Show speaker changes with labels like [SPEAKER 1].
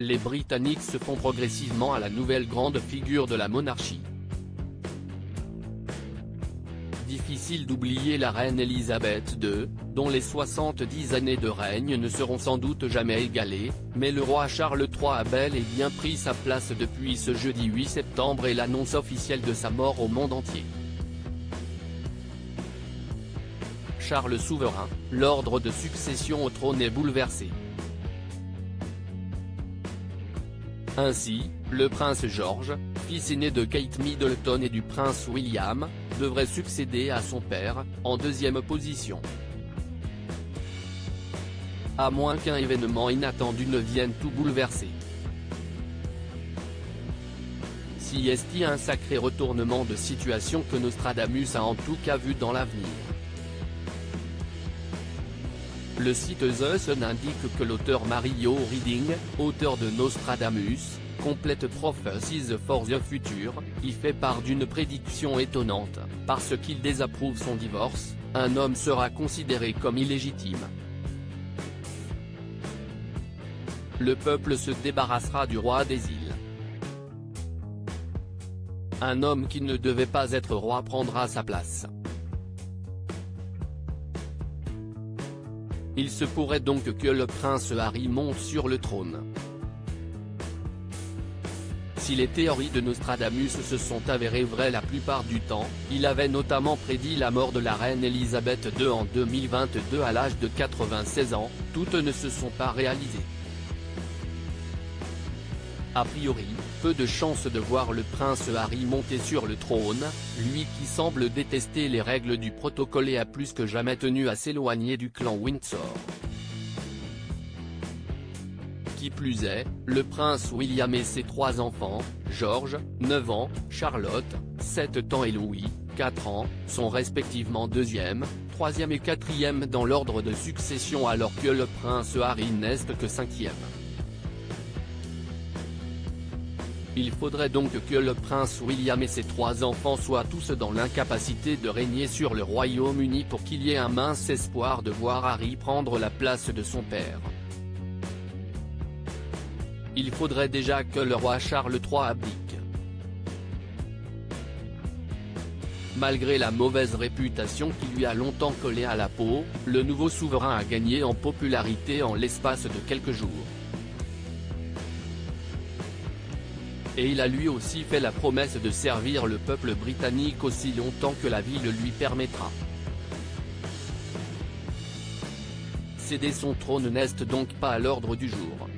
[SPEAKER 1] les Britanniques se font progressivement à la nouvelle grande figure de la monarchie. Difficile d'oublier la reine Elisabeth II, dont les 70 années de règne ne seront sans doute jamais égalées, mais le roi Charles III a bel et bien pris sa place depuis ce jeudi 8 septembre et l'annonce officielle de sa mort au monde entier. Charles souverain, l'ordre de succession au trône est bouleversé. Ainsi, le prince George, fils aîné de Kate Middleton et du prince William, devrait succéder à son père, en deuxième position. À moins qu'un événement inattendu ne vienne tout bouleverser. Si est-il un sacré retournement de situation que Nostradamus a en tout cas vu dans l'avenir. Le site The Sun indique que l'auteur Mario Reading, auteur de Nostradamus, Complete Prophecies for the Future, y fait part d'une prédiction étonnante, parce qu'il désapprouve son divorce, un homme sera considéré comme illégitime. Le peuple se débarrassera du roi des îles. Un homme qui ne devait pas être roi prendra sa place. Il se pourrait donc que le prince Harry monte sur le trône. Si les théories de Nostradamus se sont avérées vraies la plupart du temps, il avait notamment prédit la mort de la reine Elisabeth II en 2022 à l'âge de 96 ans, toutes ne se sont pas réalisées. A priori, peu de chances de voir le prince Harry monter sur le trône, lui qui semble détester les règles du protocole et a plus que jamais tenu à s'éloigner du clan Windsor. Qui plus est, le prince William et ses trois enfants, George, 9 ans, Charlotte, 7 ans et Louis, 4 ans, sont respectivement deuxième, troisième et quatrième dans l'ordre de succession alors que le prince Harry n'est que cinquième. Il faudrait donc que le prince William et ses trois enfants soient tous dans l'incapacité de régner sur le Royaume-Uni pour qu'il y ait un mince espoir de voir Harry prendre la place de son père. Il faudrait déjà que le roi Charles III abdique. Malgré la mauvaise réputation qui lui a longtemps collé à la peau, le nouveau souverain a gagné en popularité en l'espace de quelques jours. Et il a lui aussi fait la promesse de servir le peuple britannique aussi longtemps que la vie le lui permettra. Céder son trône n'est donc pas à l'ordre du jour.